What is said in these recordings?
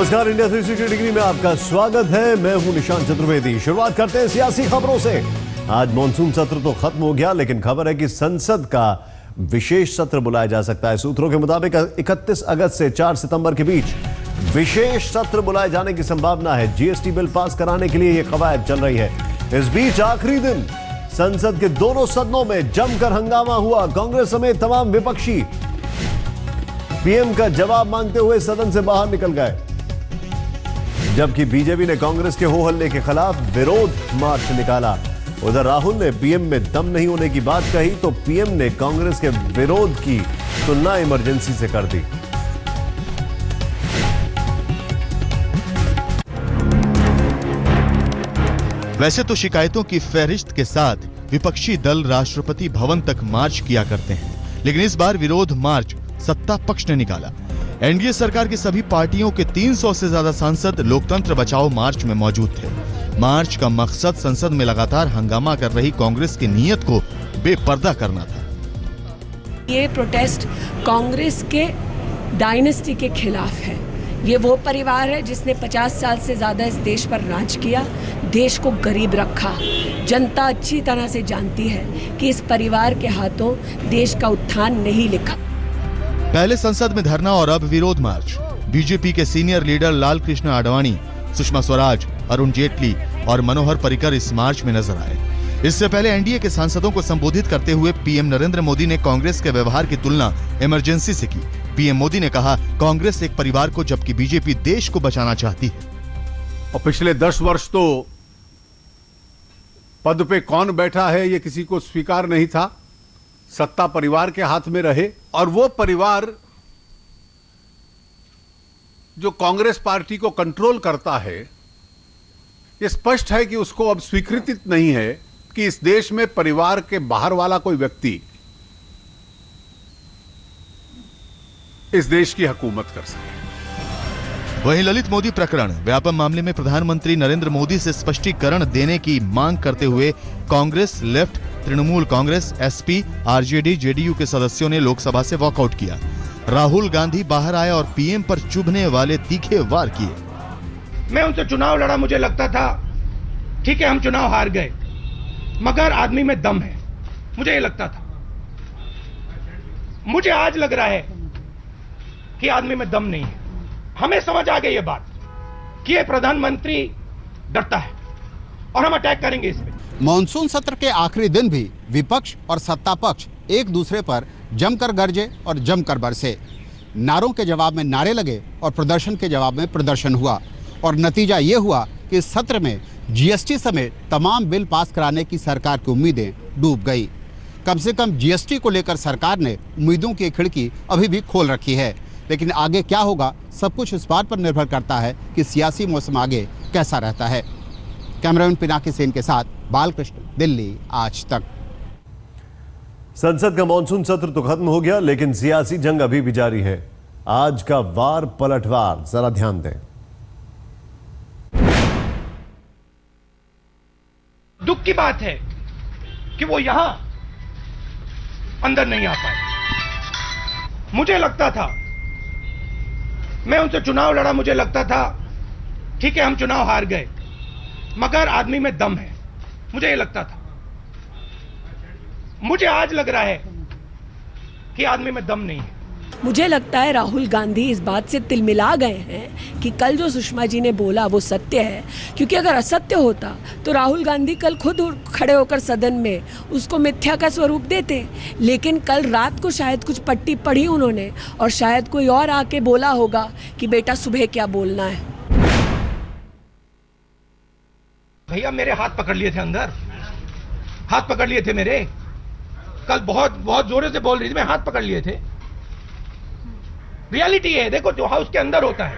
नमस्कार, India 360 degree में आपका स्वागत है। मैं हूं निशांत चतुर्वेदी। शुरुआत करते हैं सियासी खबरों से। आज मॉनसून सत्र तो खत्म हो गया, लेकिन खबर है कि संसद का विशेष सत्र बुलाया जा सकता है। सूत्रों के मुताबिक 31 अगस्त से 4 सितंबर के बीच विशेष सत्र बुलाए जाने की संभावना है। जीएसटी बिल पास कराने के लिए यह कवायद चल रही है। इस बीच आखिरी दिन संसद के दोनों सदनों में जमकर हंगामा हुआ। कांग्रेस समेत तमाम विपक्षी पीएम का जवाब मांगते हुए सदन से बाहर निकल गए, जबकि बीजेपी ने कांग्रेस के हो हल्ले के खिलाफ विरोध मार्च निकाला। उधर राहुल ने पीएम में दम नहीं होने की बात कही, तो पीएम ने कांग्रेस के विरोध की तुलना इमरजेंसी से कर दी। वैसे तो शिकायतों की फहरिस्त के साथ विपक्षी दल राष्ट्रपति भवन तक मार्च किया करते हैं, लेकिन इस बार विरोध मार्च सत्ता पक्ष ने निकाला। एनडीए सरकार की सभी पार्टियों के 300 से ज्यादा सांसद लोकतंत्र बचाओ मार्च में मौजूद थे। मार्च का मकसद संसद में लगातार हंगामा कर रही कांग्रेस की नीयत को बेपर्दा करना था। ये प्रोटेस्ट कांग्रेस के डायनेस्टी के खिलाफ है। ये वो परिवार है जिसने 50 साल से ज्यादा इस देश पर राज किया, देश को गरीब रखा। जनता अच्छी तरह से जानती है कि इस परिवार के हाथों देश का उत्थान नहीं लिखा। पहले संसद में धरना और अब विरोध मार्च। बीजेपी के सीनियर लीडर लाल कृष्ण आडवाणी, सुषमा स्वराज, अरुण जेटली और मनोहर पर्रिकर इस मार्च में नजर आए। इससे पहले एनडीए के सांसदों को संबोधित करते हुए पीएम नरेंद्र मोदी ने कांग्रेस के व्यवहार की तुलना इमरजेंसी से की। पीएम मोदी ने कहा, कांग्रेस एक परिवार को, जबकि बीजेपी देश को बचाना चाहती है। और पिछले 10 वर्ष तो पद पे कौन बैठा है ये किसी को स्वीकार नहीं था। सत्ता परिवार के हाथ में रहे, और वो परिवार जो कांग्रेस पार्टी को कंट्रोल करता है, ये स्पष्ट है कि उसको अब स्वीकृति नहीं है कि इस देश में परिवार के बाहर वाला कोई व्यक्ति इस देश की हुकूमत कर सके। वहीं ललित मोदी प्रकरण व्यापम मामले में प्रधानमंत्री नरेंद्र मोदी से स्पष्टीकरण देने की मांग करते हुए Congress, left, Trinamool Congress, SP, RJD, JDU के सदस्यों ने लोकसभा से वॉकआउट किया। राहुल गांधी बाहर आए और पीएम पर चुभने वाले तीखे वार किए। मैं उनसे चुनाव लड़ा, मुझे लगता था ठीक है हम चुनाव हार गए, मगर आदमी में दम है, मुझे ये लगता था। मुझे आज लग रहा है कि आदमी में दम नहीं है। हमें समझ आ गई ये बात कि ये प्रधानमंत्री डरता है और हम अटैक करेंगे इस पे। मॉनसून सत्र के आखिरी दिन भी विपक्ष और सत्ता पक्ष एक दूसरे पर जमकर गरजे और जमकर बरसे। नारों के जवाब में नारे लगे और प्रदर्शन के जवाब में प्रदर्शन हुआ, और नतीजा ये हुआ कि इस सत्र में जीएसटी समेत तमाम बिल पास कराने की सरकार की उम्मीदें डूब गई। कम से कम जीएसटी को लेकर सरकार ने उम्मीदों की खिड़की अभी भी खोल रखी है, लेकिन आगे क्या होगा सब कुछ इस बात पर निर्भर करता है कि सियासी मौसम आगे कैसा रहता है। कैमरामैन पिनाकी सेन के साथ बालकृष्ण, दिल्ली आज तक। संसद का मॉनसून सत्र तो खत्म हो गया, लेकिन सियासी जंग अभी भी जारी है। आज का वार पलटवार जरा ध्यान दें। दुख की बात है कि वो यहां अंदर नहीं आ पाए। मुझे लगता था, मैं उनसे चुनाव लड़ा, मुझे लगता था ठीक है हम चुनाव हार गए, मगर आदमी में दम है, मुझे ये लगता था। मुझे आज लग रहा है कि आदमी में दम नहीं है। मुझे लगता है राहुल गांधी इस बात से तिलमिला गए हैं कि कल जो सुषमा जी ने बोला वो सत्य है, क्योंकि अगर असत्य होता तो राहुल गांधी कल खुद खड़े होकर सदन में उसको मिथ्या का स्वरूप देते। लेकिन कल रात को शायद कुछ पट्टी पढ़ी उन्होंने, और शायद कोई और आके बोला होगा कि बेटा सुबह क्या बोलना है। भैया मेरे हाथ पकड़ लिए थे, अंदर हाथ पकड़ लिए थे मेरे। कल बहुत बहुत जोरों से बोल रही थी, मैं हाथ पकड़ लिए थे। रियलिटी है, देखो जो हाउस के अंदर होता है,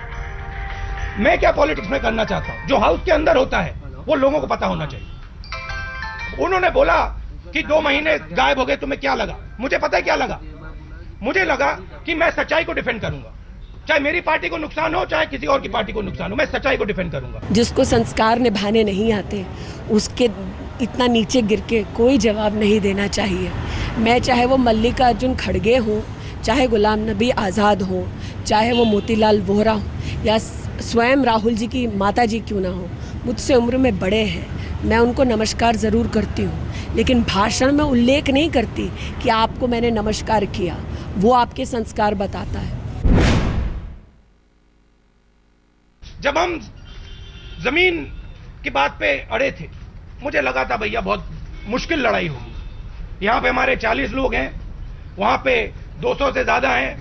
मैं क्या पॉलिटिक्स में करना चाहता हूं, जो हाउस के अंदर होता है वो लोगों को पता होना चाहिए। उन्होंने बोला कि 2 महीने गायब हो गए, तुम्हें क्या लगा? मुझे पता है क्या लगा। मुझे लगा कि मैं सच्चाई को डिफेंड करूंगा, चाहे मेरी पार्टी को नुकसान हो, चाहे किसी और की पार्टी को नुकसान हो, मैं सच्चाई को डिफेंड करूंगा। जिसको संस्कार निभाने नहीं आते उसके इतना नीचे गिर के कोई जवाब नहीं देना चाहिए। मैं चाहे वो मल्लिकार्जुन खड़गे हों, चाहे गुलाम नबी आज़ाद हो, चाहे वो मोतीलाल वोहरा हो या स्वयं राहुल जी की माता जी क्यों ना हो, मुझसे उम्र में बड़े हैं, मैं उनको नमस्कार ज़रूर करती हूँ, लेकिन भाषण में उल्लेख नहीं करती कि आपको मैंने नमस्कार किया। वो आपके संस्कार बताता है। जब हम जमीन की बात पे अड़े थे, मुझे लगा था भैया बहुत मुश्किल लड़ाई होगी। यहाँ पे हमारे 40 लोग हैं, वहाँ पे 200 से ज़्यादा हैं,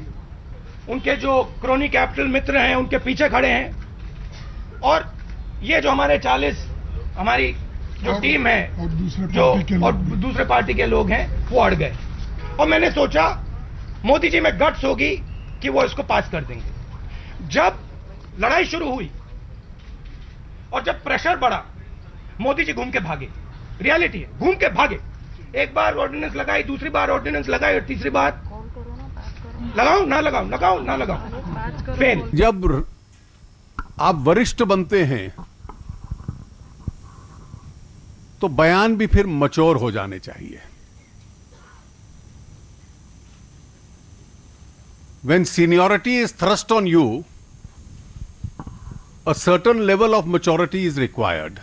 उनके जो क्रोनी कैपिटल मित्र हैं उनके पीछे खड़े हैं, और ये जो हमारे 40 हमारी जो टीम है और दूसरे पार्टी के लोग हैं वो अड़ गए। और मैंने सोचा मोदी जी में गट्स होगी कि वो इसको पास कर देंगे। जब लड़ाई शुरू हुई और जब प्रेशर बढ़ा, मोदी जी घूम के भागे। रियलिटी है, घूम के भागे। एक बार ऑर्डिनेंस लगाई, दूसरी बार ऑर्डिनेंस लगाई, और तीसरी बार लगाओ ना लगाओ, लगाओ ना लगाओ, फेल। जब आप वरिष्ठ बनते हैं तो बयान भी फिर मैच्योर हो जाने चाहिए। When seniority is thrust on you, a certain level of maturity is required.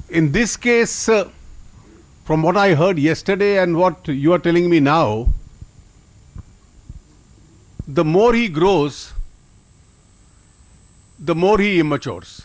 In this case, from what I heard yesterday and what you are telling me now, the more he grows, the more he immatures.